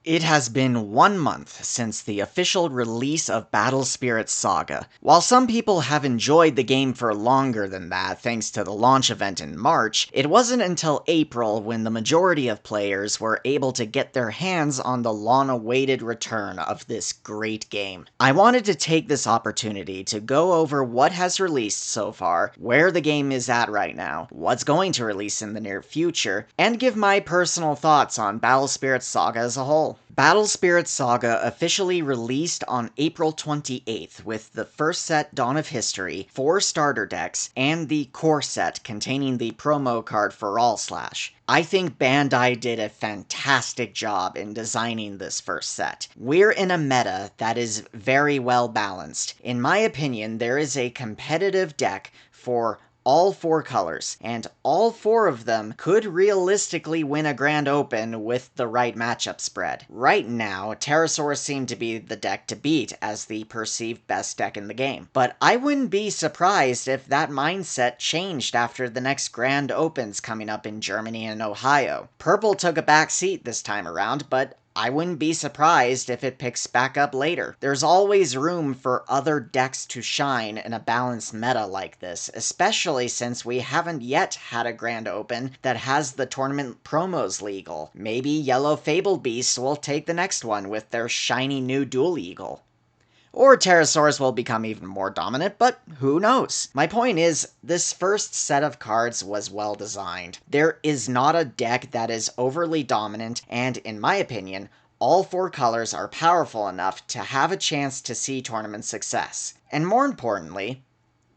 It has been 1 month since the official release of Battle Spirits Saga. While some people have enjoyed the game for longer than that thanks to the launch event in March, it wasn't until April when the majority of players were able to get their hands on the long-awaited return of this great game. I wanted to take this opportunity to go over what has released so far, where the game is at right now, what's going to release in the near future, and give my personal thoughts on Battle Spirits Saga as a whole. Battle Spirits Saga officially released on April 28th with the first set Dawn of History, 4 starter decks, and the core set containing the promo card for All Slash. I think Bandai did a fantastic job in designing this first set. We're in a meta that is very well balanced. In my opinion, there is a competitive deck for all 4 colors, and all 4 of them could realistically win a Grand Open with the right matchup spread. Right now, Pterosaurs seem to be the deck to beat as the perceived best deck in the game, but I wouldn't be surprised if that mindset changed after the next Grand Opens coming up in Germany and Ohio. Purple took a back seat this time around, but I wouldn't be surprised if it picks back up later. There's always room for other decks to shine in a balanced meta like this, especially since we haven't yet had a Grand Open that has the tournament promos legal. Maybe Yellow Fabled Beasts will take the next one with their shiny new Dual Eagle. Or Pterosaurs will become even more dominant, but who knows? My point is, this first set of cards was well designed. There is not a deck that is overly dominant, and in my opinion, all 4 colors are powerful enough to have a chance to see tournament success. And more importantly,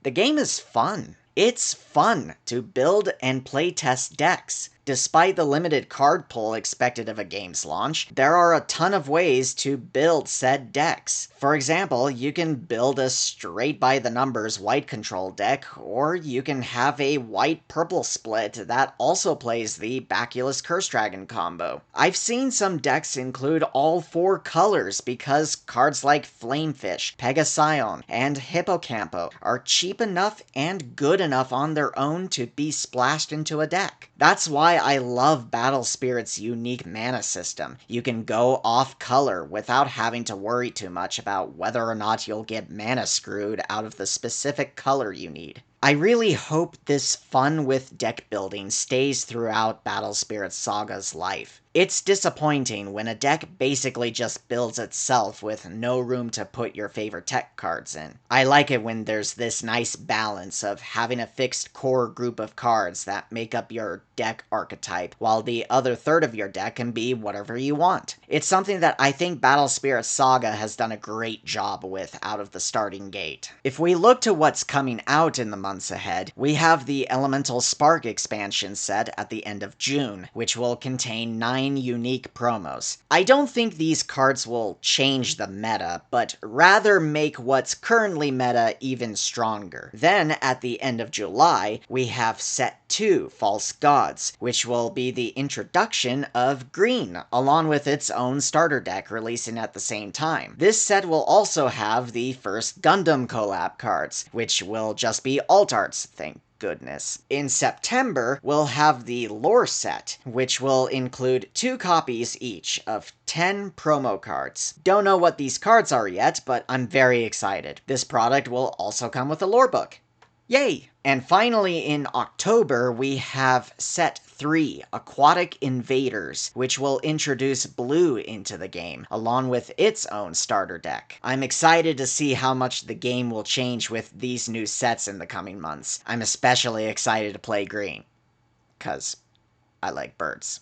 the game is fun. It's fun to build and playtest decks. Despite the limited card pull expected of a game's launch, there are a ton of ways to build said decks. For example, you can build a straight-by-the-numbers white control deck, or you can have a white-purple split that also plays the Baculus Curse Dragon combo. I've seen some decks include all 4 colors because cards like Flamefish, Pegasion, and Hippocampo are cheap enough and good enough on their own to be splashed into a deck. That's why I love Battle Spirits' unique mana system. You can go off color without having to worry too much about whether or not you'll get mana screwed out of the specific color you need. I really hope this fun with deck building stays throughout Battle Spirits Saga's life. It's disappointing when a deck basically just builds itself with no room to put your favorite tech cards in. I like it when there's this nice balance of having a fixed core group of cards that make up your deck archetype, while the other third of your deck can be whatever you want. It's something that I think Battle Spirits Saga has done a great job with out of the starting gate. If we look to what's coming out in the months ahead, we have the Elemental Spark expansion set at the end of June, which will contain 9 unique promos. I don't think these cards will change the meta, but rather make what's currently meta even stronger. Then, at the end of July, we have set 2, False Gods, which will be the introduction of Green, along with its own starter deck releasing at the same time. This set will also have the first Gundam collab cards, which will just be alt arts, thank goodness. In September, we'll have the Lore set, which will include 2 copies each of 10 promo cards. Don't know what these cards are yet, but I'm very excited. This product will also come with a lore book. Yay! And finally, in October, we have Set 3, Aquatic Invaders, which will introduce Blue into the game, along with its own starter deck. I'm excited to see how much the game will change with these new sets in the coming months. I'm especially excited to play Green, 'cause I like birds,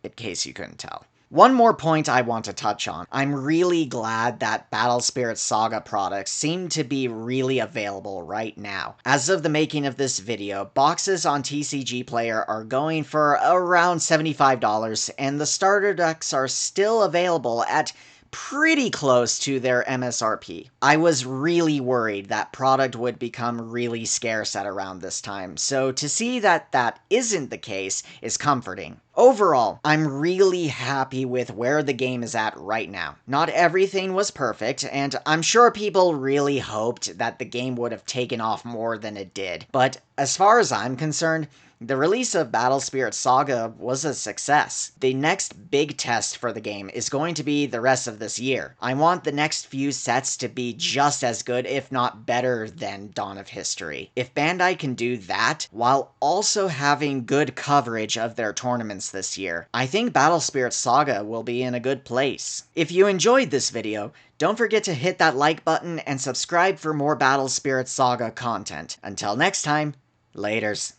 in case you couldn't tell. One more point I want to touch on. I'm really glad that Battle Spirits Saga products seem to be really available right now. As of the making of this video, boxes on TCG Player are going for around $75, and the starter decks are still available at pretty close to their MSRP. I was really worried that product would become really scarce at around this time, so to see that that isn't the case is comforting. Overall, I'm really happy with where the game is at right now. Not everything was perfect, and I'm sure people really hoped that the game would have taken off more than it did, but as far as I'm concerned, The release of Battle Spirits Saga was a success. The next big test for the game is going to be the rest of this year. I want the next few sets to be just as good, if not better, than Dawn of History. If Bandai can do that, while also having good coverage of their tournaments this year, I think Battle Spirits Saga will be in a good place. If you enjoyed this video, don't forget to hit that like button and subscribe for more Battle Spirits Saga content. Until next time, laters.